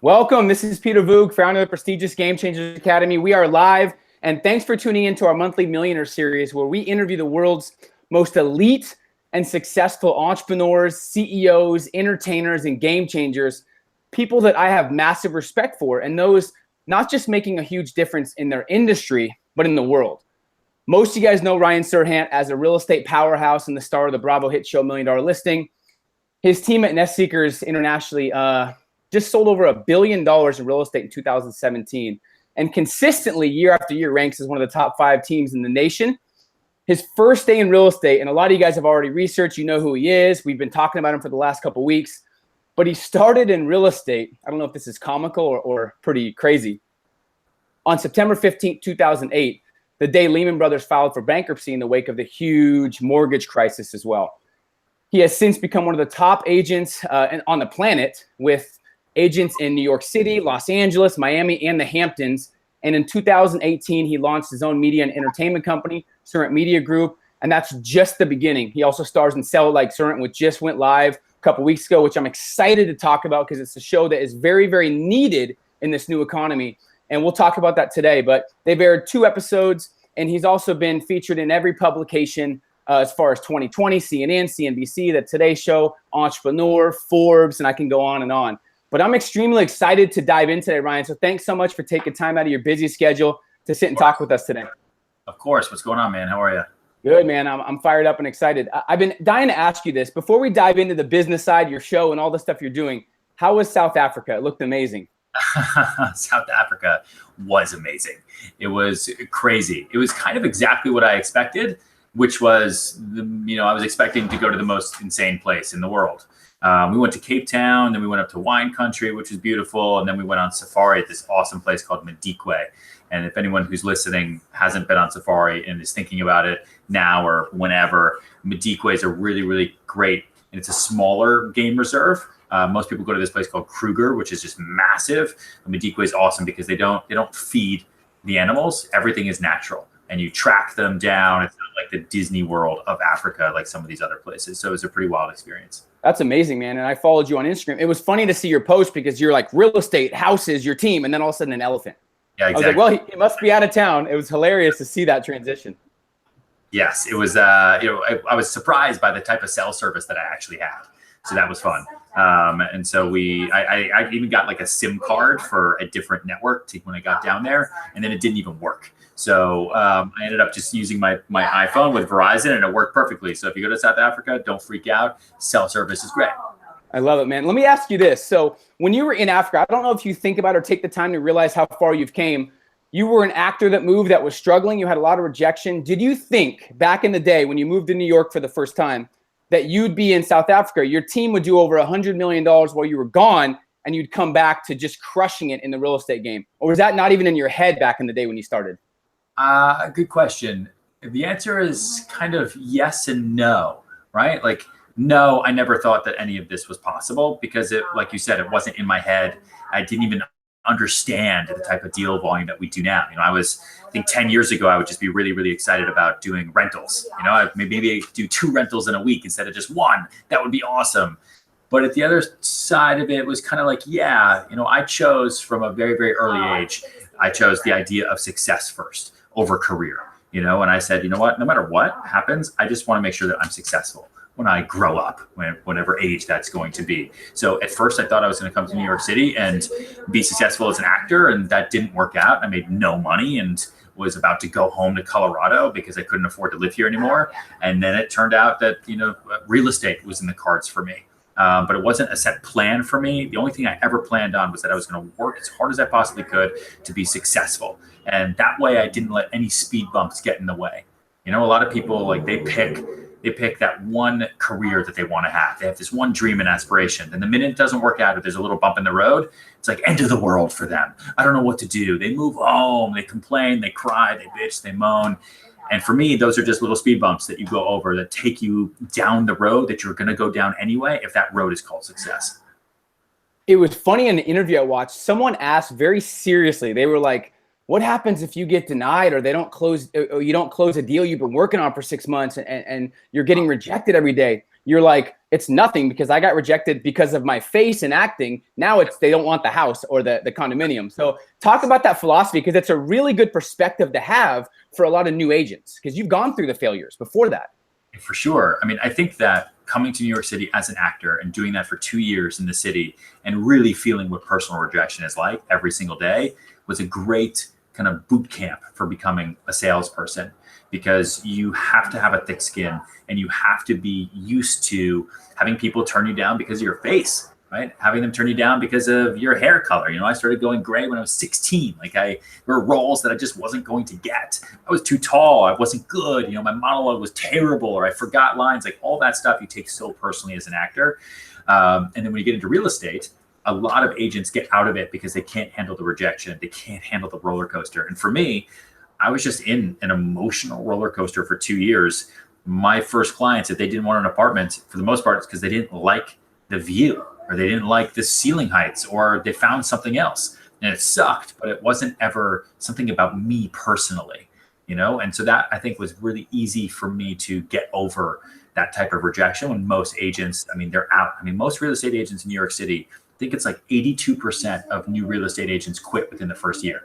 Welcome. This is Peter Voogd, founder of the prestigious Game Changers Academy. We are live, and thanks for tuning into our monthly Millionaire series where we interview the world's most elite and successful entrepreneurs, CEOs, entertainers, and game changers, people that I have massive respect for, and those not just making a huge difference in their industry, but in the world. Most of you guys know Ryan Serhant as a real estate powerhouse and the star of the Bravo hit show $1 Million Listing. His team at Nest Seekers internationally just sold over $1 billion in real estate in 2017, and consistently year after year ranks as one of the top 5 teams in the nation. His first day in real estate, and a lot of you guys have already researched, you know who he is. We've been talking about him for the last couple of weeks, but he started in real estate. I don't know if this is comical or pretty crazy. On September 15th, 2008, the day Lehman Brothers filed for bankruptcy in the wake of the huge mortgage crisis as well. He has since become one of the top agents on the planet, with agents in New York City, Los Angeles, Miami, and the Hamptons. And in 2018, he launched his own media and entertainment company, Serhant Media Group. And that's just the beginning. He also stars in Sell It Like Serhant, which just went live a couple weeks ago, which I'm excited to talk about because it's a show that is very, very needed in this new economy. And we'll talk about that today. But they've aired 2 episodes, and he's also been featured in every publication as far as 2020, CNN, CNBC, The Today Show, Entrepreneur, Forbes, and I can go on and on. But I'm extremely excited to dive in today, Ryan. So thanks so much for taking time out of your busy schedule to sit and talk with us today. Of course. What's going on, man? How are you? Good, man. I'm fired up and excited. I've been dying to ask you this. Before we dive into the business side, your show, and all the stuff you're doing, how was South Africa? It looked amazing. South Africa was amazing. It was crazy. It was kind of exactly what I expected, which was, I was expecting to go to the most insane place in the world. We went to Cape Town, then we went up to wine country, which was beautiful. And then we went on safari at this awesome place called Madikwe. And if anyone who's listening hasn't been on safari and is thinking about it now or whenever, Madikwe is a really, really great, and it's a smaller game reserve. Most people go to this place called Kruger, which is just massive. Madikwe is awesome because they don't feed the animals. Everything is natural, and you track them down. It's not like the Disney World of Africa, like some of these other places. So it was a pretty wild experience. That's amazing, man. And I followed you on Instagram. It was funny to see your post because you're like real estate, houses, your team, and then all of a sudden an elephant. Yeah, exactly. I was like, well, he must be out of town. It was hilarious to see that transition. Yes, it was. I was surprised by the type of cell service that I actually had. So that was fun. And so I even got like a SIM card for a different network when I got down there, and then it didn't even work. So I ended up just using my iPhone with Verizon, and it worked perfectly. So if you go to South Africa, don't freak out. Cell service is great. I love it, man. Let me ask you this. So when you were in Africa, I don't know if you think about or take the time to realize how far you've came. You were an actor that moved, that was struggling. You had a lot of rejection. Did you think back in the day when you moved to New York for the first time that you'd be in South Africa, your team would do over $100 million while you were gone, and you'd come back to just crushing it in the real estate game? Or was that not even in your head back in the day when you started? Good question. The answer is kind of yes and no, right? Like, no, I never thought that any of this was possible because like you said, it wasn't in my head. I didn't even understand the type of deal volume that we do now. I think 10 years ago, I would just be really, really excited about doing rentals. Maybe do 2 rentals in a week instead of just 1. That would be awesome. But at the other side of it was kind of like, I chose from a very, very early age, I chose the idea of success first over career, and I said, you know what, no matter what happens, I just want to make sure that I'm successful when I grow up, whatever age that's going to be. So at first I thought I was going to come to New York City and be successful as an actor, and that didn't work out. I made no money and was about to go home to Colorado because I couldn't afford to live here anymore. And then it turned out that, real estate was in the cards for me. But it wasn't a set plan for me. The only thing I ever planned on was that I was going to work as hard as I possibly could to be successful. And that way I didn't let any speed bumps get in the way. A lot of people, like, they pick that one career that they want to have. They have this one dream and aspiration. And the minute it doesn't work out, or there's a little bump in the road, it's like end of the world for them. I don't know what to do. They move home, they complain, they cry, they bitch, they moan. And for me, those are just little speed bumps that you go over that take you down the road that you're going to go down anyway, if that road is called success. It was funny in the interview I watched, someone asked very seriously, they were like, what happens if you get denied or you don't close a deal you've been working on for 6 months and you're getting rejected every day? you're like, it's nothing because I got rejected because of my face and acting. Now they don't want the house or the condominium. So talk about that philosophy, because it's a really good perspective to have for a lot of new agents, because you've gone through the failures before that. For sure. I mean, I think that coming to New York City as an actor and doing that for 2 years in the city and really feeling what personal rejection is like every single day was a great kind of boot camp for becoming a salesperson, because you have to have a thick skin and you have to be used to having people turn you down because of your face, right? Having them turn you down because of your hair color. I started going gray when I was 16. There were roles that I just wasn't going to get. I was too tall. I wasn't good. My monologue was terrible, or I forgot lines. All that stuff you take so personally as an actor. And then when you get into real estate, a lot of agents get out of it because they can't handle the rejection. They can't handle the roller coaster. And for me, I was just in an emotional roller coaster for 2 years. My first clients, if they didn't want an apartment, for the most part, it's because they didn't like the view, or they didn't like the ceiling heights, or they found something else and it sucked, but it wasn't ever something about me personally, And so that, I think, was really easy for me to get over that type of rejection when most agents, they're out. Most real estate agents in New York City, I think it's 82% of new real estate agents quit within the first year,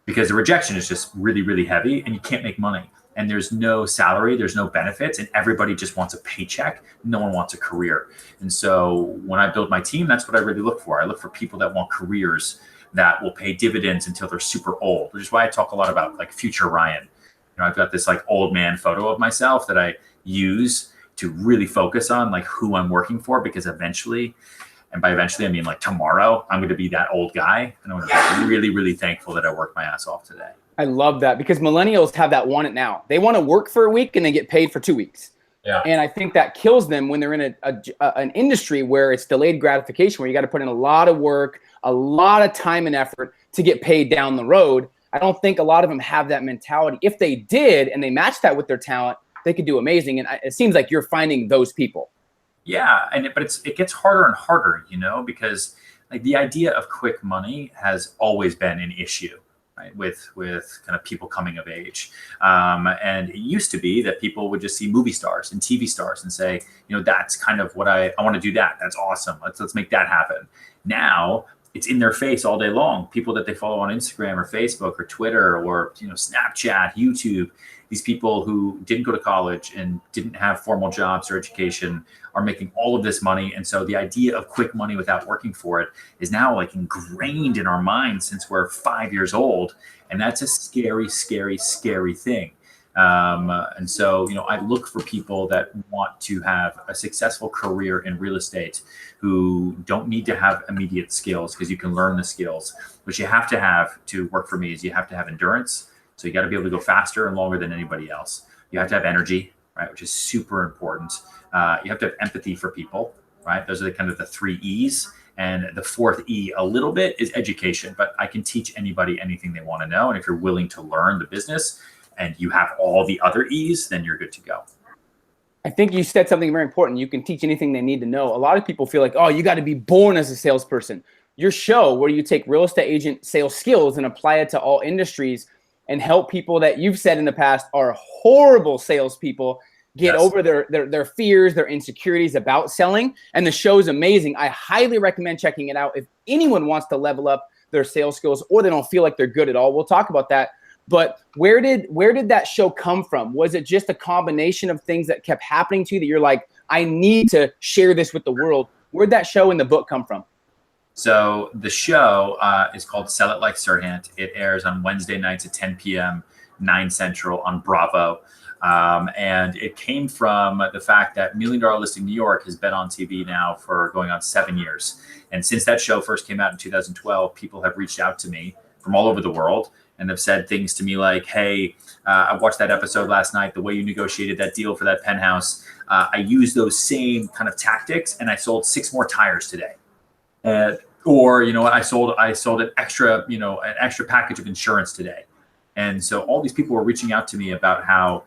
because the rejection is just really, really heavy and you can't make money. And there's no salary, there's no benefits, and everybody just wants a paycheck. No one wants a career. And so when I build my team, that's what I really look for. I look for people that want careers that will pay dividends until they're super old, which is why I talk a lot about future Ryan. I've got this old man photo of myself that I use to really focus on who I'm working for, because eventually, and by eventually, I mean tomorrow, I'm going to be that old guy. And I'm going to be really, really thankful that I worked my ass off today. I love that, because millennials have that want it now. They want to work for a week and they get paid for 2 weeks. Yeah. And I think that kills them when they're in an industry where it's delayed gratification, where you got to put in a lot of work, a lot of time and effort to get paid down the road. I don't think a lot of them have that mentality. If they did and they matched that with their talent, they could do amazing. And it seems like you're finding those people. Yeah, but it gets harder and harder, because the idea of quick money has always been an issue, right? With kind of people coming of age, and it used to be that people would just see movie stars and TV stars and say, that's kind of what I want to do. That's awesome. Let's make that happen. Now it's in their face all day long. People that they follow on Instagram or Facebook or Twitter or Snapchat, YouTube. These people who didn't go to college and didn't have formal jobs or education are making all of this money. And so the idea of quick money without working for it is now ingrained in our minds since we're 5 years old. And that's a scary, scary, scary thing. And so, I look for people that want to have a successful career in real estate, who don't need to have immediate skills, because you can learn the skills. What you have to work for me is you have to have endurance. So you got to be able to go faster and longer than anybody else. You have to have energy, right, which is super important. You have to have empathy for people, right? Those are the 3 E's. And the 4th E a little bit is education, but I can teach anybody anything they want to know. And if you're willing to learn the business and you have all the other E's, then you're good to go. I think you said something very important. You can teach anything they need to know. A lot of people feel like, oh, you got to be born as a salesperson. Your show, where you take real estate agent sales skills and apply it to all industries and help people that you've said in the past are horrible salespeople get over their fears, their insecurities about selling. And the show is amazing. I highly recommend checking it out if anyone wants to level up their sales skills or they don't feel like they're good at all. We'll talk about that. But where did that show come from? Was it just a combination of things that kept happening to you that you're like, I need to share this with the world? Where'd that show and the book come from? So the show is called Sell It Like Serhant. It airs on Wednesday nights at 10 p.m., 9 Central on Bravo. And it came from the fact that $1 Million Listing New York has been on TV now for going on 7 years. And since that show first came out in 2012, people have reached out to me from all over the world and have said things to me like, hey, I watched that episode last night, the way you negotiated that deal for that penthouse. I used those same kind of tactics and I sold 6 more tires today. Or, you know, I sold an extra package of insurance today. And so all these people were reaching out to me about how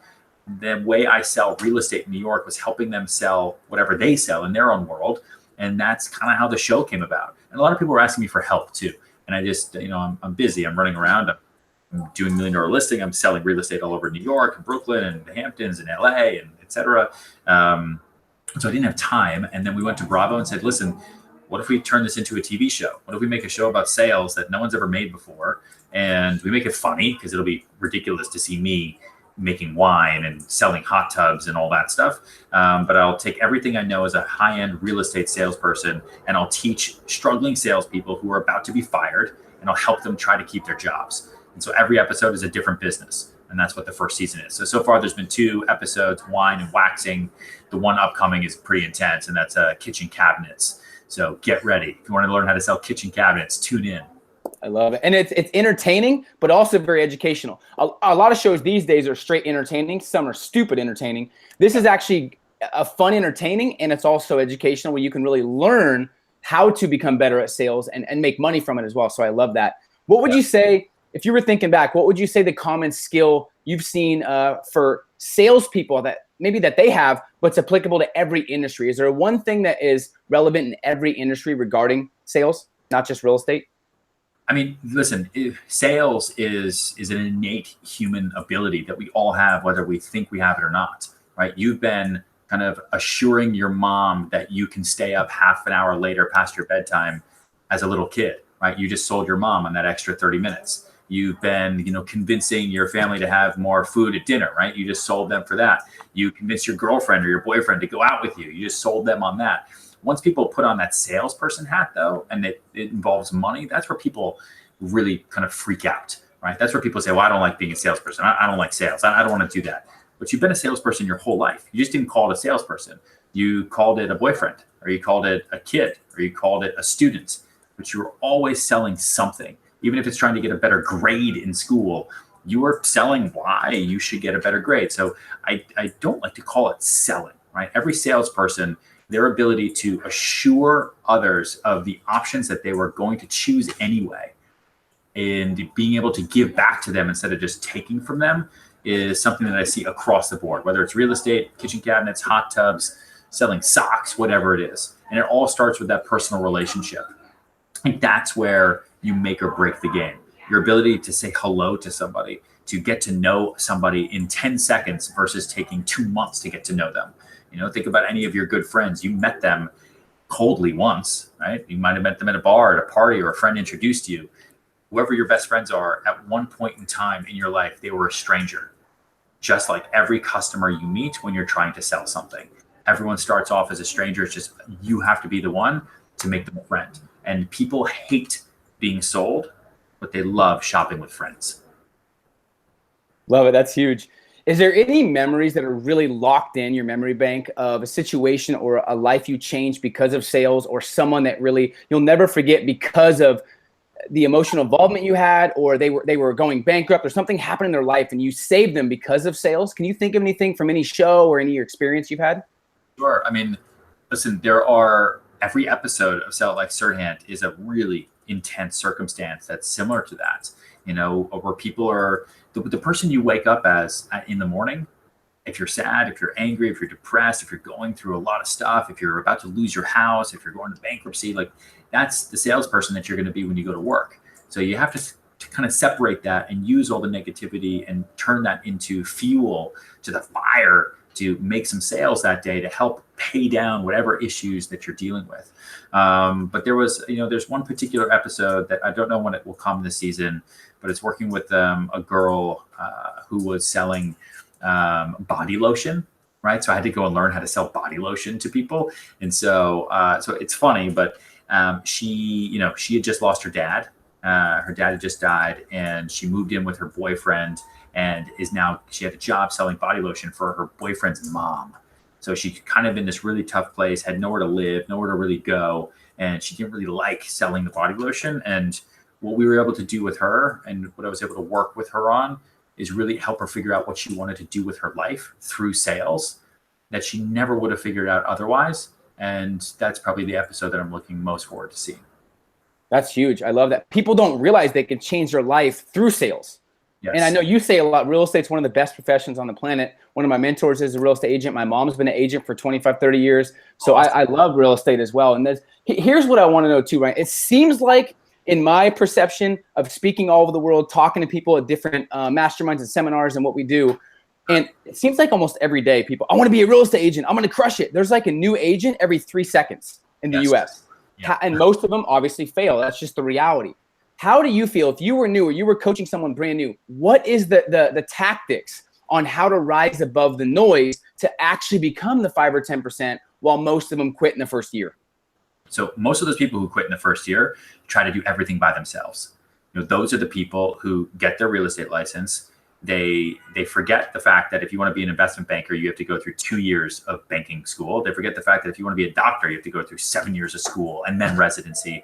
the way I sell real estate in New York was helping them sell whatever they sell in their own world. And that's kind of how the show came about. And a lot of people were asking me for help too. And I just, I'm busy. I'm running around. I'm doing $1 Million Listing. I'm selling real estate all over New York and Brooklyn and the Hamptons and LA and et cetera. So I didn't have time. And then we went to Bravo and said, listen, what if we turn this into a TV show? What if we make a show about sales that no one's ever made before? And we make it funny, because it'll be ridiculous to see me making wine and selling hot tubs and all that stuff. But I'll take everything I know as a high-end real estate salesperson, and I'll teach struggling salespeople who are about to be fired, and I'll help them try to keep their jobs. And so every episode is a different business. And that's what the first season is. So far, there's been 2 episodes, wine and waxing. The one upcoming is pretty intense, and that's kitchen cabinets. So get ready. If you want to learn how to sell kitchen cabinets, tune in. I love it. And it's entertaining, but also very educational. A lot of shows these days are straight entertaining. Some are stupid entertaining. This is actually a fun entertaining, and it's also educational, where you can really learn how to become better at sales and make money from it as well. So I love that. What would you say, if you were thinking back, what would you say the common skill you've seen for salespeople that they have, but it's applicable to every industry? Is there one thing that is relevant in every industry regarding sales, not just real estate? I mean, listen, sales is an innate human ability that we all have, whether we think we have it or not, right? You've been kind of assuring your mom that you can stay up half an hour later past your bedtime as a little kid, right? You just sold your mom on that extra 30 minutes. You've been, convincing your family to have more food at dinner, right? You just sold them for that. You convinced your girlfriend or your boyfriend to go out with you. You just sold them on that. Once people put on that salesperson hat, though, and it involves money, that's where people really kind of freak out, right? That's where people say, well, I don't like being a salesperson. I don't like sales. I don't want to do that. But you've been a salesperson your whole life. You just didn't call it a salesperson. You called it a boyfriend, or you called it a kid, or you called it a student. But you were always selling something. Even if it's trying to get a better grade in school, you are selling why you should get a better grade. So I don't like to call it selling, right? Every salesperson, their ability to assure others of the options that they were going to choose anyway, and being able to give back to them instead of just taking from them, is something that I see across the board, whether it's real estate, kitchen cabinets, hot tubs, selling socks, whatever it is. And it all starts with that personal relationship. I think that's where you make or break the game. Your ability to say hello to somebody, to get to know somebody in 10 seconds versus taking 2 months to get to know them. Think about any of your good friends. You met them coldly once, right? You might have met them at a bar, at a party, or a friend introduced you. Whoever your best friends are, at one point in time in your life, they were a stranger. Just like every customer you meet when you're trying to sell something. Everyone starts off as a stranger. It's just you have to be the one to make them a friend. And people hate being sold, but they love shopping with friends. Love it. That's huge. Is there any memories that are really locked in your memory bank of a situation or a life you changed because of sales, or someone that really you'll never forget because of the emotional involvement you had, or they were going bankrupt, or something happened in their life and you saved them because of sales? Can you think of anything from any show or any experience you've had? Sure. I mean, listen, every episode of Sell It Like Serhant is a really intense circumstance that's similar to that, where people are the person you wake up as in the morning. If you're sad, if you're angry, if you're depressed, if you're going through a lot of stuff, if you're about to lose your house, if you're going to bankruptcy, like that's the salesperson that you're going to be when you go to work. So you have to kind of separate that and use all the negativity and turn that into fuel to the fire to make some sales that day to help pay down whatever issues that you're dealing with. But there's one particular episode that I don't know when it will come this season, but it's working with a girl who was selling body lotion, right? So I had to go and learn how to sell body lotion to people. And so it's funny, but she had just lost her dad. Her dad had just died, and she moved in with her boyfriend, and she had a job selling body lotion for her boyfriend's mom. So she's kind of in this really tough place, had nowhere to live, nowhere to really go. And she didn't really like selling the body lotion. And what we were able to do with her, and what I was able to work with her on, is really help her figure out what she wanted to do with her life through sales that she never would have figured out otherwise. And that's probably the episode that I'm looking most forward to seeing. That's huge. I love that. People don't realize they can change their life through sales. Yes. And I know you say a lot, real estate's one of the best professions on the planet. One of my mentors is a real estate agent. My mom's been an agent for 25, 30 years. So I love real estate as well. And here's what I want to know too, Ryan. It seems like, in my perception of speaking all over the world, talking to people at different masterminds and seminars and what we do, And it seems like almost every day people, I want to be a real estate agent. I'm going to crush it. There's like a new agent every 3 seconds in the US. Yeah. And most of them obviously fail. That's just the reality. How do you feel if you were new or you were coaching someone brand new? What is the tactics on how to rise above the noise to actually become the 5 or 10% while most of them quit in the first year? So most of those people who quit in the first year try to do everything by themselves. Those are the people who get their real estate license. They forget the fact that if you want to be an investment banker, you have to go through 2 years of banking school. They forget the fact that if you want to be a doctor, you have to go through 7 years of school and then residency.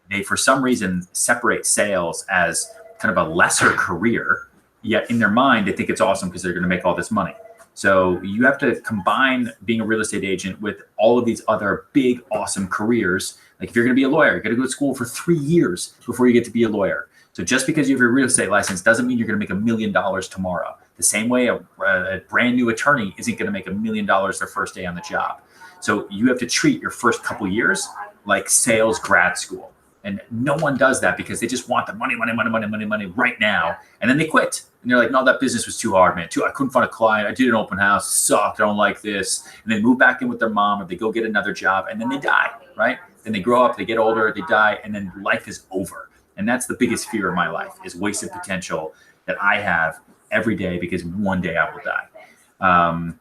They, for some reason, separate sales as kind of a lesser career, yet in their mind, they think it's awesome because they're going to make all this money. So you have to combine being a real estate agent with all of these other big, awesome careers. Like if you're going to be a lawyer, you got to go to school for 3 years before you get to be a lawyer. So just because you have your real estate license doesn't mean you're going to make $1 million tomorrow. The same way a brand new attorney isn't going to make $1 million their first day on the job. So you have to treat your first couple years like sales grad school. And no one does that because they just want the money right now. And then they quit. And they're like, no, that business was too hard, man. I couldn't find a client. I did an open house. It sucked. I don't like this. And they move back in with their mom or they go get another job and then they die, right? Then they grow up, they get older, they die, and then life is over. And that's the biggest fear of my life is wasted potential that I have every day because one day I will die.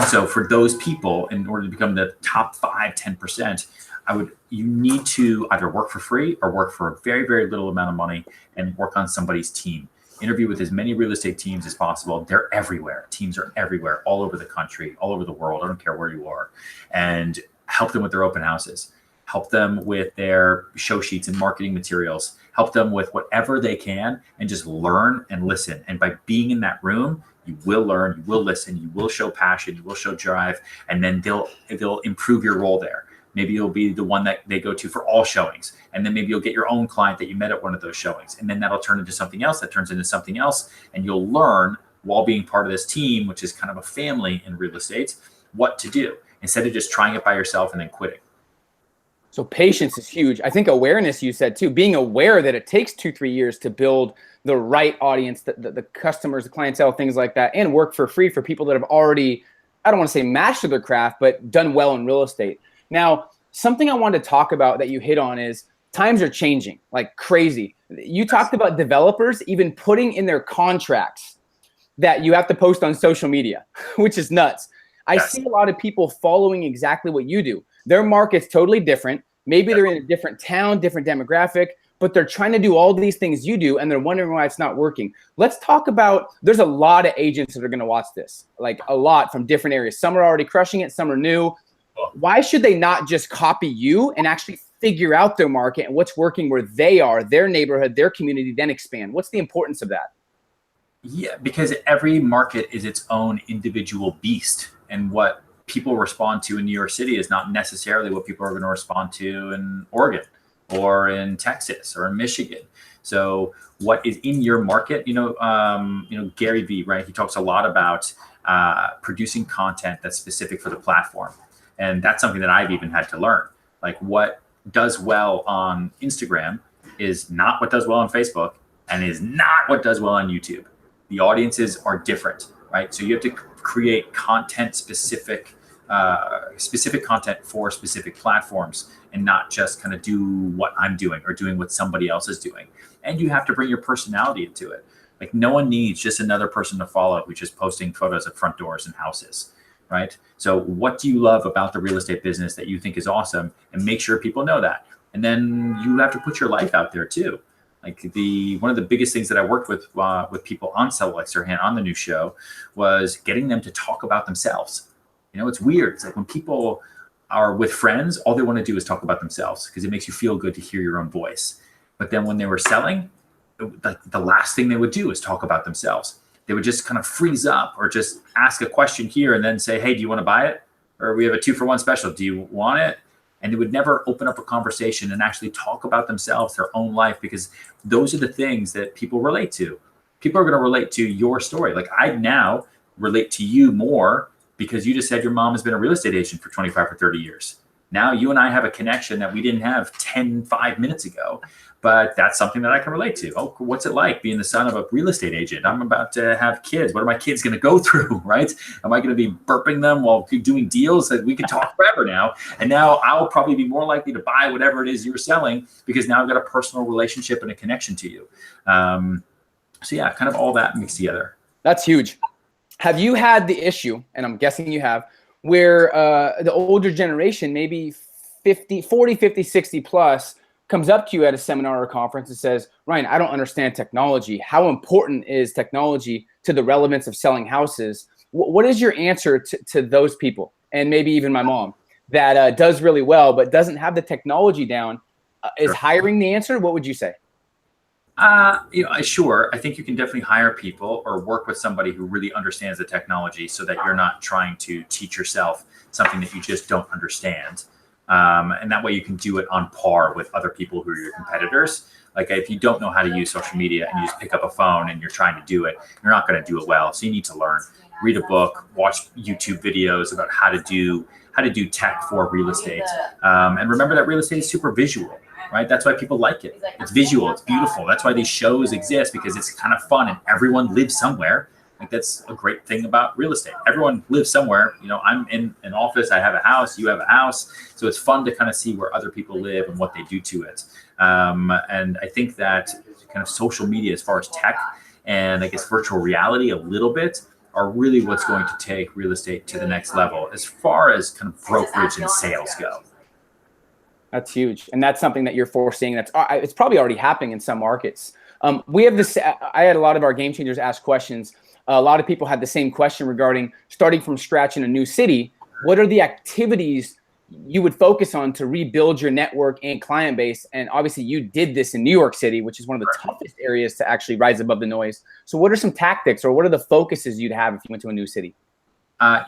So for those people, in order to become the top 5, 10%, you need to either work for free or work for a very, very little amount of money and work on somebody's team. Interview with as many real estate teams as possible. They're everywhere. Teams are everywhere, all over the country, all over the world. I don't care where you are. And help them with their open houses. Help them with their show sheets and marketing materials. Help them with whatever they can and just learn and listen. And by being in that room, you will learn, you will listen, you will show passion, you will show drive, and then they'll improve your role there. Maybe you'll be the one that they go to for all showings. And then maybe you'll get your own client that you met at one of those showings. And then that'll turn into something else that turns into something else. And you'll learn while being part of this team, which is kind of a family in real estate, what to do instead of just trying it by yourself and then quitting. So patience is huge. I think awareness, you said too, being aware that it takes 2-3 years to build the right audience, the customers, the clientele, things like that, and work for free for people that have already, I don't want to say mastered their craft, but done well in real estate. Now, something I wanted to talk about that you hit on is times are changing like crazy. You talked about developers even putting in their contracts that you have to post on social media, which is nuts. I see a lot of people following exactly what you do. Their market's totally different. Maybe they're in a different town, different demographic, but they're trying to do all these things you do and they're wondering why it's not working. Let's talk about, there's a lot of agents that are going to watch this, like a lot from different areas. Some are already crushing it, some are new. Why should they not just copy you and actually figure out their market and what's working where they are, their neighborhood, their community, then expand? What's the importance of that? Yeah, because every market is its own individual beast. And what people respond to in New York City is not necessarily what people are going to respond to in Oregon or in Texas or in Michigan. So what is in your market, Gary Vee, right? He talks a lot about producing content that's specific for the platform. And that's something that I've even had to learn. Like what does well on Instagram is not what does well on Facebook and is not what does well on YouTube. The audiences are different, right? So you have to create content specific content for specific platforms and not just kind of do what I'm doing or doing what somebody else is doing. And you have to bring your personality into it. Like no one needs just another person to follow who's just posting photos of front doors and houses, right? So what do you love about the real estate business that you think is awesome? And make sure people know that. And then you have to put your life out there too. Like one of the biggest things that I worked with people on Sell It Like Serhant on the new show was getting them to talk about themselves. It's weird. It's like when people are with friends, all they want to do is talk about themselves because it makes you feel good to hear your own voice. But then when they were selling, the last thing they would do is talk about themselves. They would just kind of freeze up or just ask a question here and then say, hey, do you want to buy it? Or we have a 2-for-1 special. Do you want it? And they would never open up a conversation and actually talk about themselves, their own life, because those are the things that people relate to. People are going to relate to your story. Like I now relate to you more because you just said your mom has been a real estate agent for 25 or 30 years. Now you and I have a connection that we didn't have 5 minutes ago, but that's something that I can relate to. Oh, what's it like being the son of a real estate agent? I'm about to have kids. What are my kids going to go through, right? Am I going to be burping them while doing deals? That we can talk forever now. And now I'll probably be more likely to buy whatever it is you're selling because now I've got a personal relationship and a connection to you. So yeah, kind of all that mixed together. That's huge. Have you had the issue, and I'm guessing you have, where the older generation, maybe 40, 50, 60 plus, comes up to you at a seminar or conference and says, Ryan, I don't understand technology. How important is technology to the relevance of selling houses? What is your answer to those people? And maybe even my mom that does really well, but doesn't have the technology down. Is hiring the answer? What would you say? Sure. I think you can definitely hire people or work with somebody who really understands the technology so that you're not trying to teach yourself something that you just don't understand. And that way you can do it on par with other people who are your competitors. Like if you don't know how to use social media and you just pick up a phone and you're trying to do it, you're not going to do it well. So you need to learn, read a book, watch YouTube videos about how to do tech for real estate. And remember that real estate is super visual. Right? That's why people like it. It's visual. It's beautiful. That's why these shows exist, because it's kind of fun and everyone lives somewhere. Like that's a great thing about real estate. Everyone lives somewhere. I'm in an office. I have a house. You have a house. So it's fun to kind of see where other people live and what they do to it. And I think that kind of social media, as far as tech and I guess virtual reality a little bit, are really what's going to take real estate to the next level as far as kind of brokerage and sales go. That's huge. And that's something that you're foreseeing. It's probably already happening in some markets. We have this, I had a lot of our game changers ask questions. A lot of people had the same question regarding starting from scratch in a new city. What are the activities you would focus on to rebuild your network and client base? And obviously you did this in New York City, which is one of the toughest areas to actually rise above the noise. So what are some tactics or what are the focuses you'd have if you went to a new city?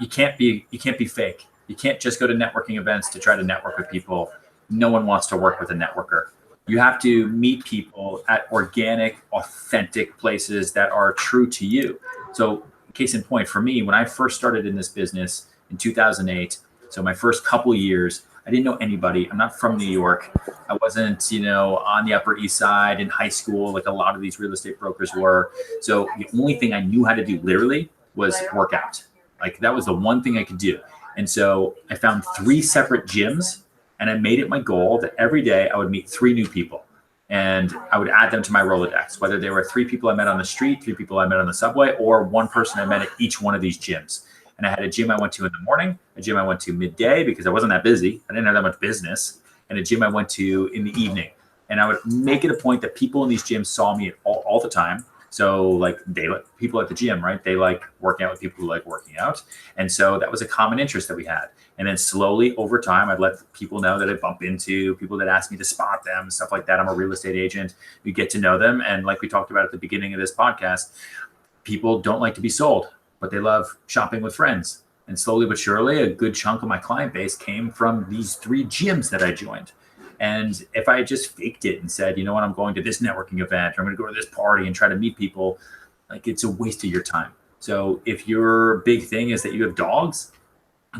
You can't be fake. You can't just go to networking events to try to network with people. No one wants to work with a networker. You have to meet people at organic, authentic places that are true to you. So case in point, for me, when I first started in this business in 2008, so my first couple of years, I didn't know anybody. I'm not from New York. I wasn't, on the Upper East Side in high school, like a lot of these real estate brokers were. So the only thing I knew how to do literally was work out. Like that was the one thing I could do. And so I found 3 separate gyms. And I made it my goal that every day I would meet 3 new people and I would add them to my Rolodex, whether they were 3 people I met on the street, 3 people I met on the subway, or 1 person I met at each one of these gyms. And I had a gym I went to in the morning, a gym I went to midday because I wasn't that busy. I didn't have that much business, and a gym I went to in the evening. And I would make it a point that people in these gyms saw me all the time. So like people at the gym, right? They like working out with people who like working out. And so that was a common interest that we had. And then slowly over time, I'd let people know that I bump into people that ask me to spot them, stuff like that. I'm a real estate agent. We get to know them. And like we talked about at the beginning of this podcast, people don't like to be sold, but they love shopping with friends. And slowly but surely, a good chunk of my client base came from these 3 gyms that I joined. And if I just faked it and said, you know what, I'm going to this networking event, or I'm going to go to this party and try to meet people, like it's a waste of your time. So if your big thing is that you have dogs,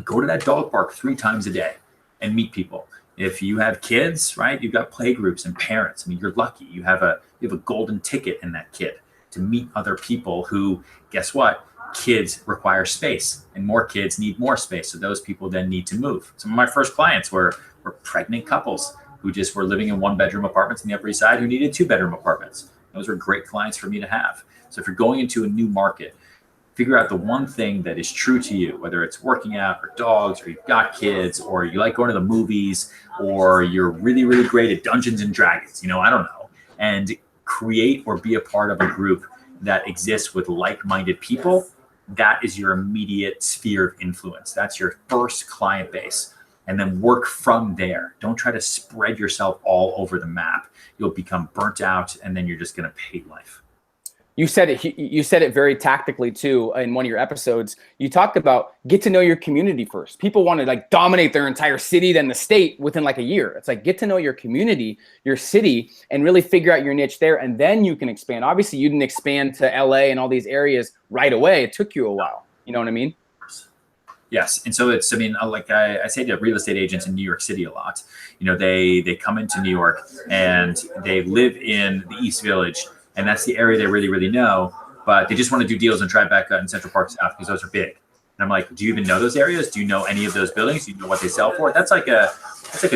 go to that dog park 3 times a day and meet people. If you have kids, right, you've got play groups and parents. I mean, you're lucky. You have a golden ticket in that kid to meet other people who, guess what? Kids require space and more kids need more space. So those people then need to move. Some of my first clients were pregnant couples who just were living in 1-bedroom apartments in the Upper East Side who needed 2-bedroom apartments. Those were great clients for me to have. So if you're going into a new market, figure out the one thing that is true to you, whether it's working out or dogs, or you've got kids, or you like going to the movies, or you're really, really great at Dungeons and Dragons, I don't know, and create or be a part of a group that exists with like-minded people. That is your immediate sphere of influence. That's your first client base. And then work from there. Don't try to spread yourself all over the map. You'll become burnt out, and then you're just going to hate life. You said it very tactically too in one of your episodes. You talked about get to know your community first. People want to like dominate their entire city, then the state within like a year. It's like get to know your community, your city, and really figure out your niche there, and then you can expand. Obviously, you didn't expand to LA and all these areas right away. It took you a while. You know what I mean? Yes. And so it's, I mean, like I say to real estate agents in New York City a lot, you know, they come into New York and they live in the East Village, and that's the area they really, really know, but they just want to do deals in Tribeca and Central Park South because those are big. And I'm like, do you even know those areas? Do you know any of those buildings? Do you know what they sell for? That's like a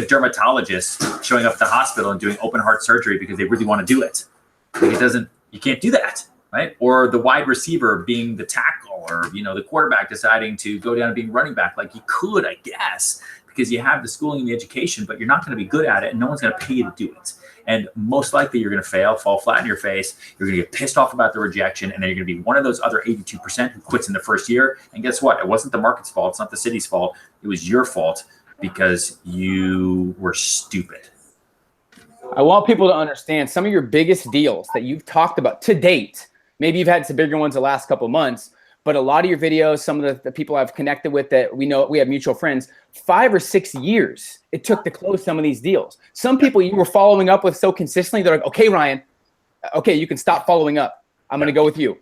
dermatologist showing up at the hospital and doing open heart surgery because they really want to do it. Like you can't do that. Right? Or the wide receiver being the tackle, or, you know, the quarterback deciding to go down and being running back. Like, you could, I guess, because you have the schooling and the education, but you're not going to be good at it, and no one's going to pay you to do it. And most likely you're going to fail, fall flat in your face. You're going to get pissed off about the rejection, and then you're going to be one of those other 82% who quits in the first year. And guess what? It wasn't the market's fault. It's not the city's fault. It was your fault because you were stupid. I want people to understand some of your biggest deals that you've talked about to date. Maybe you've had some bigger ones the last couple of months, but a lot of your videos, some of the people I've connected with that we know, we have mutual friends, 5 or 6 years it took to close some of these deals. Some people you were following up with so consistently, they're like, okay, Ryan, okay, you can stop following up. I'm going to go with you.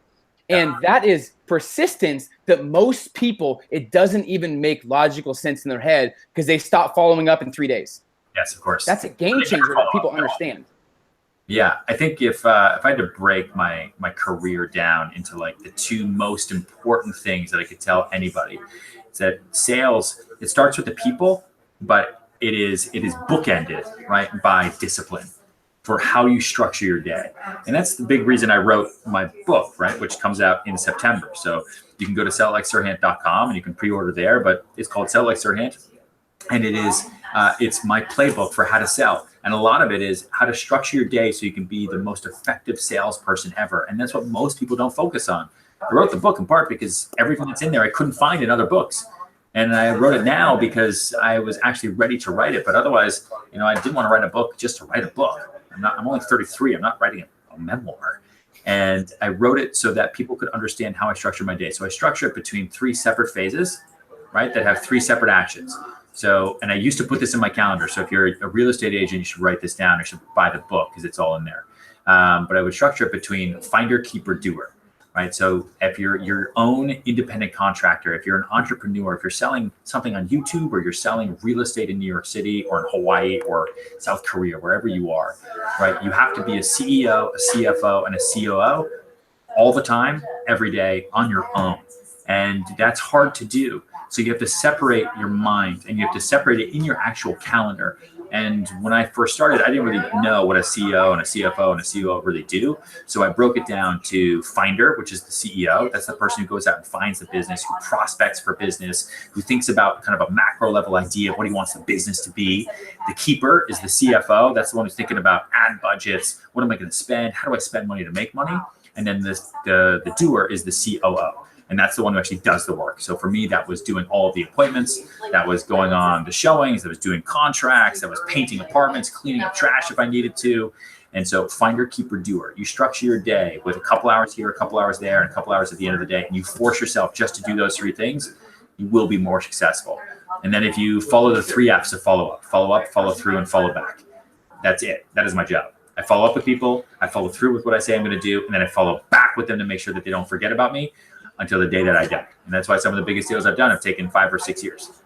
And that is persistence that most people, it doesn't even make logical sense in their head because they stop following up in 3 days. Yes, of course. That's a game changer that people understand. Yeah, I think if I had to break my career down into like the 2 most important things that I could tell anybody, it's that sales, it starts with the people, but it is bookended, right, by discipline for how you structure your day. And that's the big reason I wrote my book, right, which comes out in September. So you can go to sellitlikesirhant.com and you can pre-order there, but it's called Sell It Like Serhant. And it is it's my playbook for how to sell. And a lot of it is how to structure your day so you can be the most effective salesperson ever. And that's what most people don't focus on. I wrote the book in part because everything that's in there I couldn't find in other books. And I wrote it now because I was actually ready to write it. But otherwise, you know, I didn't want to write a book just to write a book. I'm only 33. I'm not writing a memoir. And I wrote it so that people could understand how I structure my day. So I structure it between 3 separate phases, right, that have 3 separate actions. So, and I used to put this in my calendar. So if you're a real estate agent, you should write this down. You should buy the book because it's all in there. But I would structure it between finder, keeper, doer, right? So if you're your own independent contractor, if you're an entrepreneur, if you're selling something on YouTube, or you're selling real estate in New York City or in Hawaii or South Korea, wherever you are, right? You have to be a CEO, a CFO, and a COO all the time, every day on your own. And that's hard to do. So you have to separate your mind, and you have to separate it in your actual calendar. And when I first started, I didn't really know what a CEO and a CFO and a COO really do. So I broke it down to finder, which is the CEO. That's the person who goes out and finds the business, who prospects for business, who thinks about kind of a macro level idea of what he wants the business to be. The keeper is the CFO. That's the one who's thinking about ad budgets. What am I going to spend? How do I spend money to make money? And then the doer is the COO. And that's the one who actually does the work. So for me, that was doing all of the appointments, that was going on the showings, that was doing contracts, that was painting apartments, cleaning up trash if I needed to. And so finder, keeper, doer. You structure your day with a couple hours here, a couple hours there, and a couple hours at the end of the day, and you force yourself just to do those 3 things, you will be more successful. And then if you follow the 3 F's of follow up, follow through, and follow back, that's it. That is my job. I follow up with people, I follow through with what I say I'm going to do, and then I follow back with them to make sure that they don't forget about me until the day that I die. And that's why some of the biggest deals I've done have taken 5 or 6 years.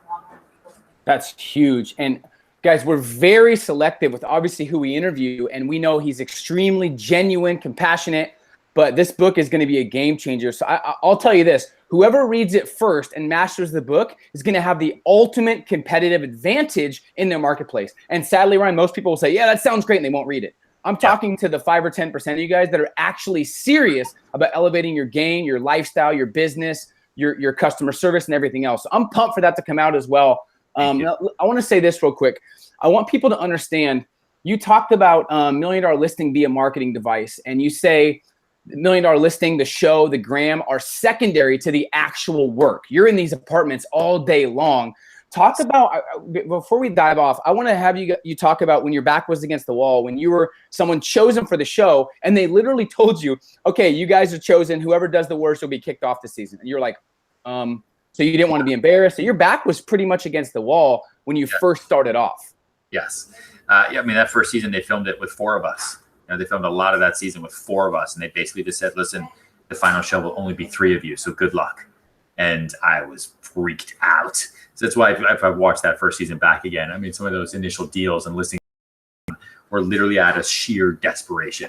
That's huge. And guys, we're very selective with obviously who we interview, and we know he's extremely genuine, compassionate, but this book is going to be a game changer. So I'll tell you this, whoever reads it first and masters the book is going to have the ultimate competitive advantage in their marketplace. And sadly, Ryan, most people will say, yeah, that sounds great, and they won't read it. I'm talking to the 5 or 10% of you guys that are actually serious about elevating your game, your lifestyle, your business, your customer service, and everything else. So I'm pumped for that to come out as well. I want to say this real quick. I want people to understand, you talked about $1 million listing via marketing device, and you say the $1 million listing, the show, the gram are secondary to the actual work. You're in these apartments all day long. Talk about, before we dive off, I want to have you talk about when your back was against the wall, when you were someone chosen for the show, and they literally told you, okay, you guys are chosen. Whoever does the worst will be kicked off the season. And you're like, so you didn't want to be embarrassed. So your back was pretty much against the wall when you first started off. Yes. I mean, that first season, they filmed it with 4 of us. You know, they filmed a lot of that season with 4 of us. And they basically just said, listen, the final show will only be 3 of you. So good luck. And I was freaked out. So that's why if I watched that first season back again, I mean, some of those initial deals and listings were literally out of sheer desperation.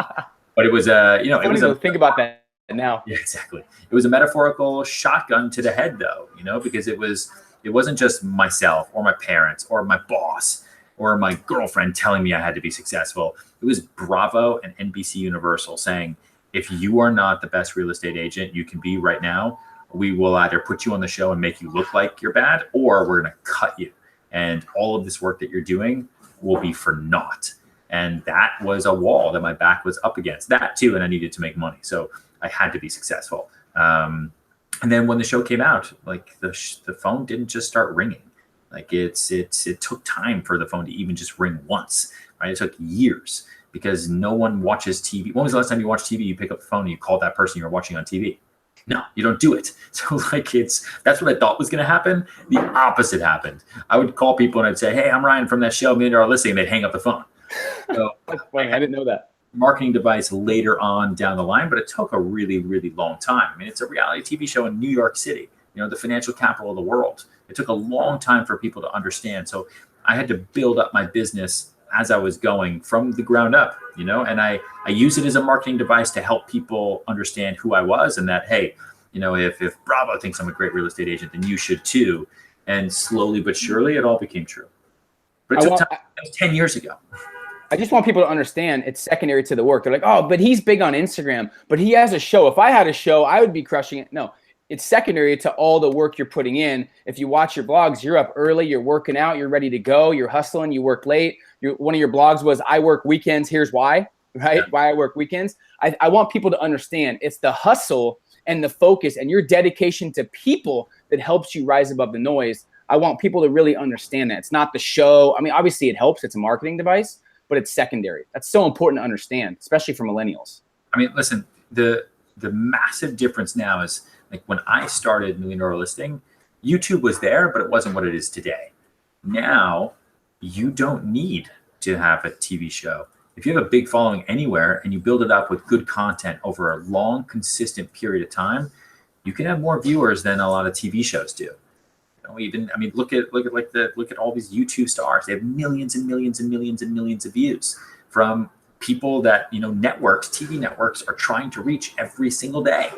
But it was think about that now. Yeah, exactly. It was a metaphorical shotgun to the head, though, because it wasn't just myself or my parents or my boss or my girlfriend telling me I had to be successful. It was Bravo and NBC Universal saying, if you are not the best real estate agent you can be right now, we will either put you on the show and make you look like you're bad, or we're going to cut you. And all of this work that you're doing will be for naught. And that was a wall that my back was up against. That too, and I needed to make money. So I had to be successful. And then when the show came out, like the phone didn't just start ringing. Like it took time for the phone to even just ring once, right? It took years because no one watches TV. When was the last time you watched TV? You pick up the phone and you call that person you're watching on TV. No, you don't do it. So that's what I thought was going to happen. The opposite happened. I would call people and I'd say, hey, I'm Ryan from that show, $1 Million Listing. And they'd hang up the phone. So that's funny. I didn't know that. Marketing device later on down the line, but it took a really, really long time. I mean, it's a reality TV show in New York City, the financial capital of the world. It took a long time for people to understand. So I had to build up my business as I was going from the ground up, and I use it as a marketing device to help people understand who I was and that, hey, if Bravo thinks I'm a great real estate agent, then you should too. And slowly but surely, it all became true. But it took time. That was 10 years ago. I just want people to understand it's secondary to the work. They're like, oh, but he's big on Instagram, but he has a show. If I had a show, I would be crushing it. No, it's secondary to all the work you're putting in. If you watch your blogs, you're up early, you're working out, you're ready to go, you're hustling, you work late. One of your blogs was, I work weekends, here's why, right? Yeah. Why I work weekends. I want people to understand it's the hustle and the focus and your dedication to people that helps you rise above the noise. I want people to really understand that. It's not the show. I mean, obviously it helps. It's a marketing device, but it's secondary. That's so important to understand, especially for millennials. I mean, listen, the massive difference now is like when I started $1 Million Listing, YouTube was there, but it wasn't what it is today. Now, you don't need to have a TV show. If you have a big following anywhere and you build it up with good content over a long, consistent period of time, you can have more viewers than a lot of TV shows do. Look at all these YouTube stars. They have millions and millions and millions and millions of views from people that, TV networks are trying to reach every single day.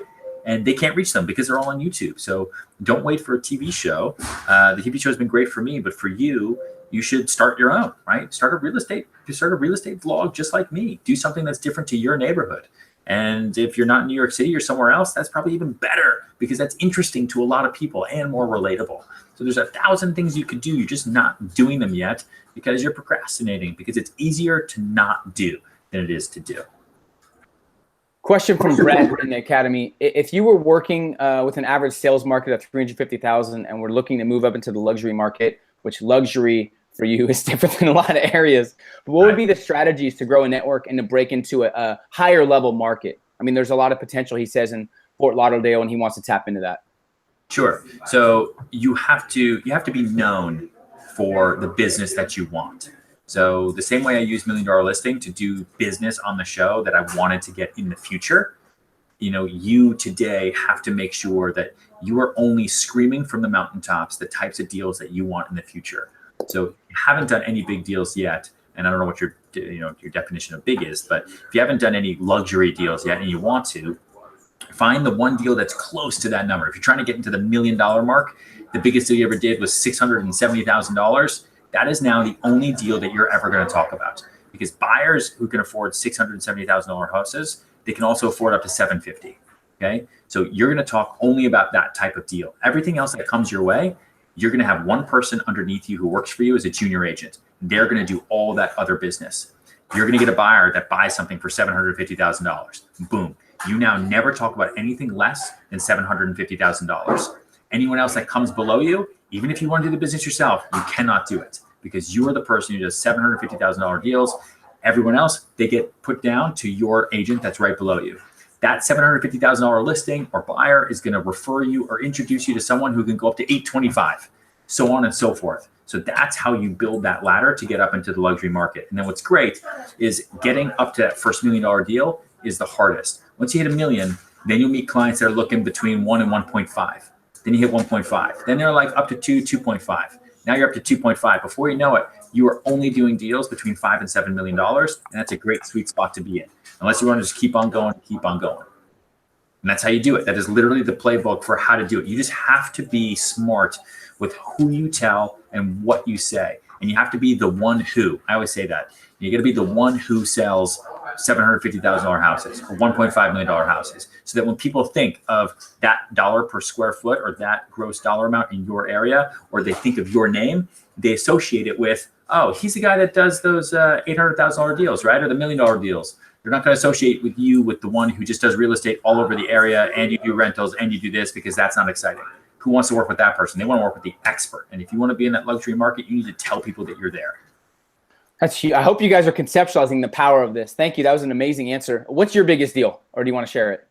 And they can't reach them because they're all on YouTube. So don't wait for a TV show. The TV show has been great for me, but for you, you should start your own, right? Start a real estate vlog just like me. Do something that's different to your neighborhood. And if you're not in New York City or somewhere else, that's probably even better because that's interesting to a lot of people and more relatable. So there's 1,000 things you could do. You're just not doing them yet because you're procrastinating, because it's easier to not do than it is to do. Question from Brett in the Academy. If you were working with an average sales market of 350,000 and we're looking to move up into the luxury market, which luxury for you is different than a lot of areas, but what would be the strategies to grow a network and to break into a higher level market? I mean, there's a lot of potential, he says, in Fort Lauderdale, and he wants to tap into that. Sure. So you have to be known for the business that you want. So the same way I use $1 Million Listing to do business on the show that I wanted to get in the future, you today have to make sure that you are only screaming from the mountaintops the types of deals that you want in the future. So if you haven't done any big deals yet, and I don't know what your definition of big is, but if you haven't done any luxury deals yet and you want to, find the one deal that's close to that number. If you're trying to get into the $1 million mark, the biggest deal you ever did was $670,000. That is now the only deal that you're ever going to talk about, because buyers who can afford $670,000 houses, they can also afford up to $750,000. Okay. So you're going to talk only about that type of deal. Everything else that comes your way, you're going to have one person underneath you who works for you as a junior agent. They're going to do all that other business. You're going to get a buyer that buys something for $750,000. Boom. You now never talk about anything less than $750,000. Anyone else that comes below you, even if you want to do the business yourself, you cannot do it because you are the person who does $750,000 deals. Everyone else, they get put down to your agent that's right below you. That $750,000 listing or buyer is going to refer you or introduce you to someone who can go up to $825,000, so on and so forth. So that's how you build that ladder to get up into the luxury market. And then what's great is getting up to that first $1 million deal is the hardest. Once you hit $1 million, then you'll meet clients that are looking between 1 and 1.5. Then you hit 1.5. Then they're like up to 2.5. Now you're up to 2.5. Before you know it, you are only doing deals between $5 and $7 million. And that's a great sweet spot to be in. Unless you want to just keep on going, keep on going. And that's how you do it. That is literally the playbook for how to do it. You just have to be smart with who you tell and what you say. And you have to be the one who. I always say that. You got to be the one who sells $750,000 houses or $1.5 million houses, so that when people think of that dollar per square foot or that gross dollar amount in your area, or they think of your name, they associate it with, oh, he's the guy that does those $800,000 deals, right? Or the $1 million deals. They're not going to associate with you with the one who just does real estate all over the area and you do rentals and you do this, because that's not exciting. Who wants to work with that person? They want to work with the expert. And if you want to be in that luxury market, you need to tell people that you're there. That's huge. I hope you guys are conceptualizing the power of this. Thank you. That was an amazing answer. What's your biggest deal, or do you want to share it?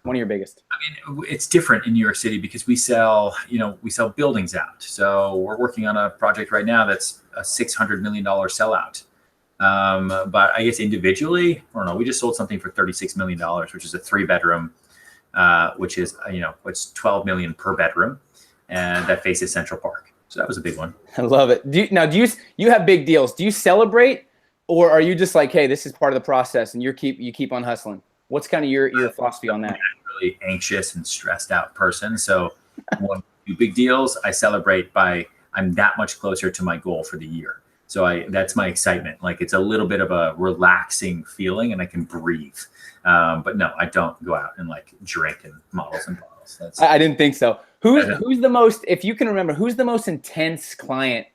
One of your biggest. I mean, it's different in New York City because we sell buildings out. So we're working on a project right now that's a $600 million sellout. But I guess individually, I don't know, we just sold something for $36 million, which is a 3-bedroom, which is, it's $12 million per bedroom, and that faces Central Park. So that was a big one. I love it. Do you have big deals? Do you celebrate, or are you just like, hey, this is part of the process and you keep on hustling? What's kind of your philosophy on that? I'm a really anxious and stressed out person. So when we do big deals, I celebrate by I'm that much closer to my goal for the year. So that's my excitement. Like, it's a little bit of a relaxing feeling and I can breathe. But no, I don't go out and like drink and models and bottles. I didn't think so. Who's the most, if you can remember, who's the most intense client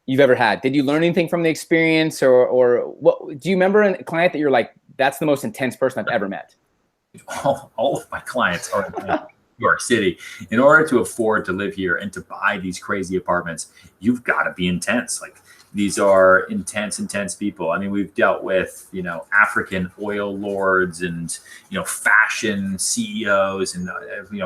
you've ever had? Did you learn anything from the experience, or what? Do you remember a client that you're like, that's the most intense person I've ever met? All of my clients are in New York City. In order to afford to live here and to buy these crazy apartments, you've got to be intense. Like, these are intense people. I mean, we've dealt with, African oil lords and, fashion CEOs and,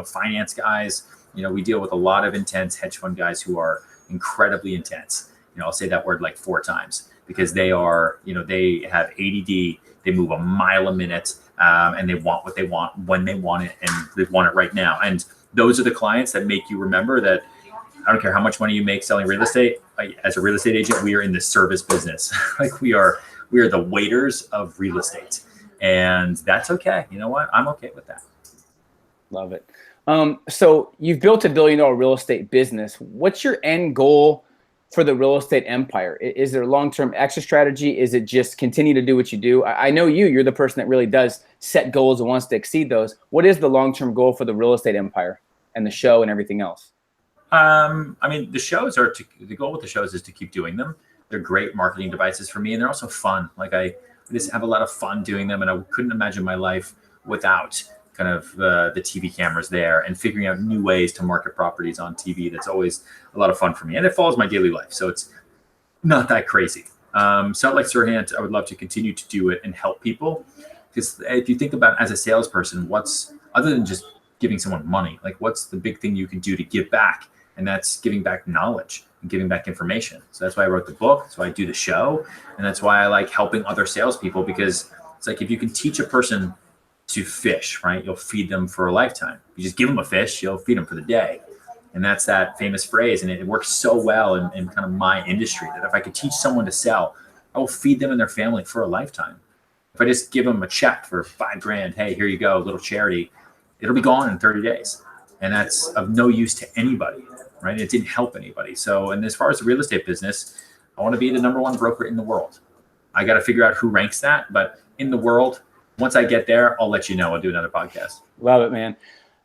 finance guys. We deal with a lot of intense hedge fund guys who are incredibly intense. I'll say that word like 4 times because they are, they have ADD. They move a mile a minute, and they want what they want when they want it, and they want it right now. And those are the clients that make you remember that I don't care how much money you make selling real estate. As a real estate agent, we are in the service business. Like, we are the waiters of real estate, and that's okay. You know what? I'm okay with that. Love it. So you've built $1 billion real estate business. What's your end goal for the real estate empire? Is there a long-term exit strategy? Is it just continue to do what you do? I know you're the person that really does set goals and wants to exceed those. What is the long-term goal for the real estate empire and the show and everything else? I mean, the goal with the shows is to keep doing them. They're great marketing devices for me, and they're also fun. Like, I just have a lot of fun doing them, and I couldn't imagine my life without kind of the TV cameras there and figuring out new ways to market properties on TV. That's always a lot of fun for me, and it follows my daily life, so it's not that crazy. Sell It Like Serhant, I would love to continue to do it and help people, because if you think about, as a salesperson, what's, other than just giving someone money, like, what's the big thing you can do to give back? And that's giving back knowledge and giving back information. So that's why I wrote the book. That's why I do the show. And that's why I like helping other salespeople, because it's like, if you can teach a person to fish, right, you'll feed them for a lifetime. You just give them a fish, you'll feed them for the day. And that's that famous phrase. And it works so well in kind of my industry, that if I could teach someone to sell, I will feed them and their family for a lifetime. If I just give them a check for $5,000, hey, here you go, a little charity, it'll be gone in 30 days. And that's of no use to anybody, right? It didn't help anybody. So, and as far as the real estate business, I want to be the #1 broker in the world. I got to figure out who ranks that, but in the world, once I get there, I'll let you know. I'll do another podcast. Love it, man.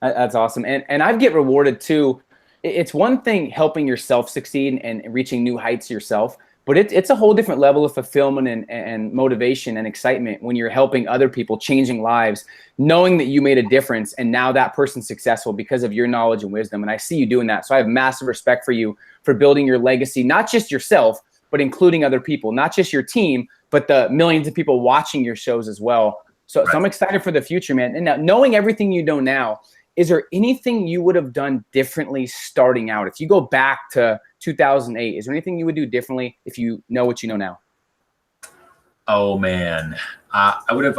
That's awesome. And I get rewarded too. It's one thing helping yourself succeed and reaching new heights yourself, but it's a whole different level of fulfillment and motivation and excitement when you're helping other people, changing lives, knowing that you made a difference, and now that person's successful because of your knowledge and wisdom. And I see you doing that. So I have massive respect for you for building your legacy, not just yourself, but including other people, not just your team, but the millions of people watching your shows as well. So I'm excited for the future, man. And now, knowing everything you know now, is there anything you would have done differently starting out? If you go back to 2008, is there anything you would do differently if you know what you know now? Oh, man. I would have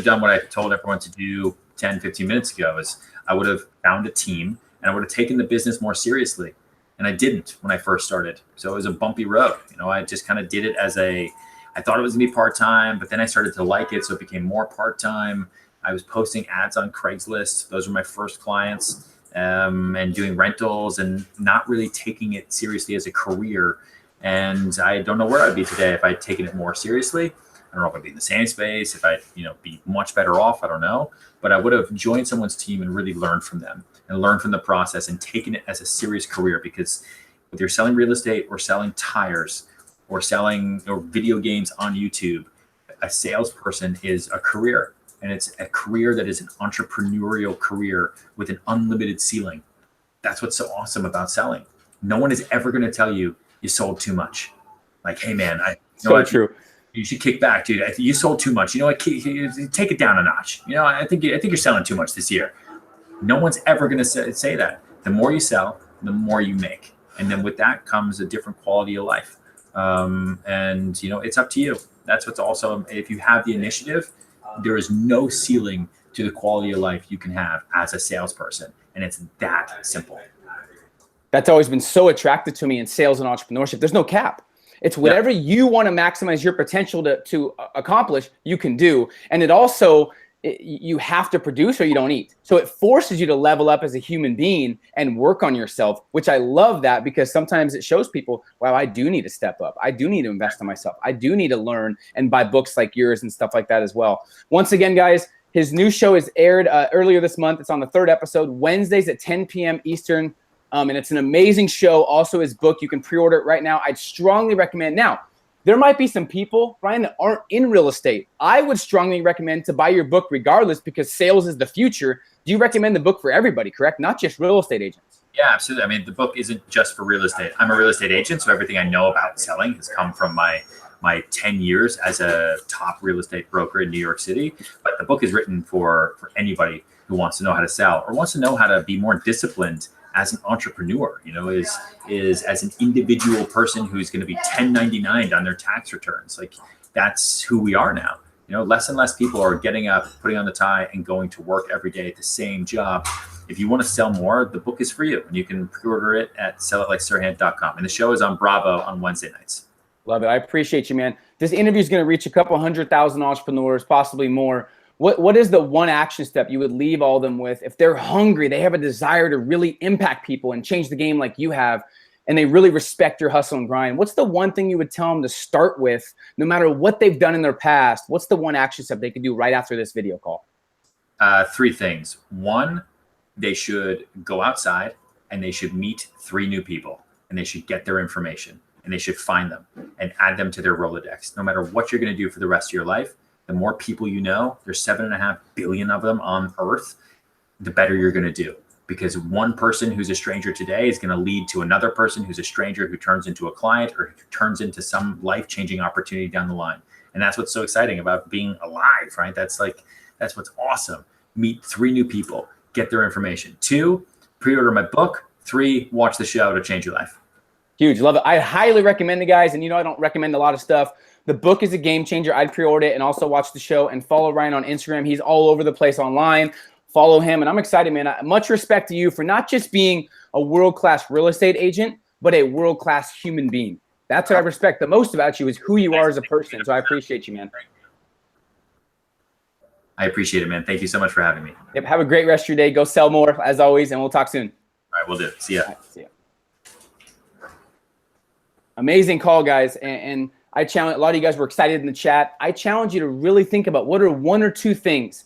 done what I told everyone to do 10, 15 minutes ago, is I would have found a team and I would have taken the business more seriously. And I didn't when I first started. So it was a bumpy road. I just kind of did it I thought it was gonna be part-time, but then I started to like it. So it became more part-time. I was posting ads on Craigslist. Those were my first clients, and doing rentals and not really taking it seriously as a career. And I don't know where I'd be today if I'd taken it more seriously. I don't know if I'd be in the same space, if I'd, be much better off. I don't know, but I would have joined someone's team and really learned from them and learned from the process and taken it as a serious career. Because whether you're selling real estate or selling tires or selling video games on YouTube, a salesperson is a career, and it's a career that is an entrepreneurial career with an unlimited ceiling. That's what's so awesome about selling. No one is ever going to tell you sold too much. Like, hey man, true. You should kick back, dude. You sold too much. Take it down a notch. I think you're selling too much this year. No one's ever going to say that. The more you sell, the more you make. And then with that comes a different quality of life. And it's up to you. That's what's also, if you have the initiative, there is no ceiling to the quality of life you can have as a salesperson. And it's that simple. That's always been so attractive to me in sales and entrepreneurship. There's no cap. It's whatever you want to maximize your potential to accomplish, you can do. And it also, you have to produce or you don't eat. So it forces you to level up as a human being and work on yourself, which I love that, because sometimes it shows people, wow, I do need to step up. I do need to invest in myself. I do need to learn and buy books like yours and stuff like that as well. Once again, guys, his new show is aired earlier this month. It's on the 3rd episode, Wednesdays at 10 p.m. Eastern. And it's an amazing show. Also, his book, you can pre-order it right now. I'd strongly recommend. Now, there might be some people, Brian, that aren't in real estate. I would strongly recommend to buy your book regardless, because sales is the future. Do you recommend the book for everybody, correct? Not just real estate agents. Yeah, absolutely. I mean, the book isn't just for real estate. I'm a real estate agent, so everything I know about selling has come from my 10 years as a top real estate broker in New York City. But the book is written for anybody who wants to know how to sell or wants to know how to be more disciplined as an entrepreneur, is as an individual person who's going to be 1099 on their tax returns. Like, that's who we are now. Less and less people are getting up, putting on the tie, and going to work every day at the same job. If you want to sell more, the book is for you, and you can pre-order it at sellitlikesirhant.com. And the show is on Bravo on Wednesday nights. Love it. I appreciate you, man. This interview is going to reach a couple 100,000 entrepreneurs, possibly more. What is the one action step you would leave all of them with if they're hungry, they have a desire to really impact people and change the game like you have, and they really respect your hustle and grind? What's the one thing you would tell them to start with, no matter what they've done in their past? What's the one action step they can do right after this video call? 3 things. 1, they should go outside and they should meet 3 new people, and they should get their information, and they should find them and add them to their Rolodex. No matter what you're going to do for the rest of your life, the more people you know, there's 7.5 billion of them on Earth, the better you're going to do. Because one person who's a stranger today is going to lead to another person who's a stranger, who turns into a client or who turns into some life-changing opportunity down the line. And that's what's so exciting about being alive, right? That's what's awesome. Meet 3 new people, get their information. 2, pre-order my book. 3, watch the show to change your life. Huge. Love it. I highly recommend it, guys. And I don't recommend a lot of stuff. The book is a game changer. I'd pre-order it, and also watch the show and follow Ryan on Instagram. He's all over the place online. Follow him. And I'm excited, man. Much respect to you for not just being a world-class real estate agent, but a world-class human being. That's what I respect the most about you, is who you are as a person. So I appreciate you, man. I appreciate it, man. Thank you so much for having me. Yep. Have a great rest of your day. Go sell more, as always, and we'll talk soon. All right, we'll do. See ya. All right, see ya. Amazing call, guys. And I challenge, a lot of you guys were excited in the chat. I challenge you to really think about what are 1 or 2 things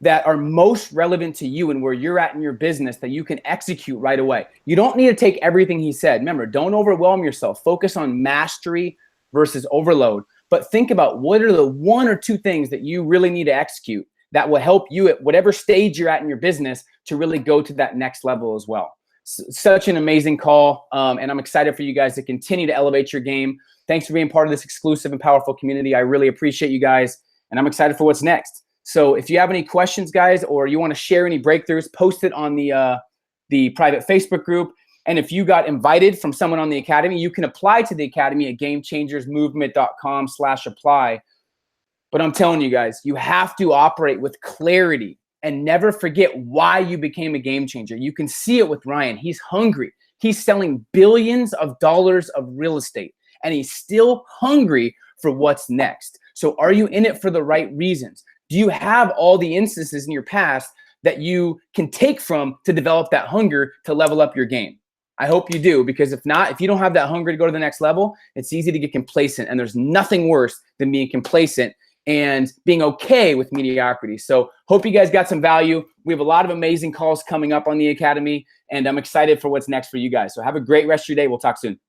that are most relevant to you and where you're at in your business that you can execute right away. You don't need to take everything he said. Remember, don't overwhelm yourself. Focus on mastery versus overload. But think about what are the 1 or 2 things that you really need to execute that will help you at whatever stage you're at in your business to really go to that next level as well. Such an amazing call. And I'm excited for you guys to continue to elevate your game. Thanks for being part of this exclusive and powerful community. I really appreciate you guys, and I'm excited for what's next. So if you have any questions, guys, or you want to share any breakthroughs, post it on the private Facebook group. And if you got invited from someone on the Academy, you can apply to the Academy at gamechangersmovement.com/apply. But I'm telling you guys, you have to operate with clarity and never forget why you became a game changer. You can see it with Ryan. He's hungry. He's selling billions of dollars of real estate, and he's still hungry for what's next. So are you in it for the right reasons? Do you have all the instances in your past that you can take from to develop that hunger to level up your game? I hope you do, because if not, if you don't have that hunger to go to the next level, it's easy to get complacent, and there's nothing worse than being complacent and being okay with mediocrity. So hope you guys got some value. We have a lot of amazing calls coming up on the Academy, and I'm excited for what's next for you guys. So have a great rest of your day. We'll talk soon.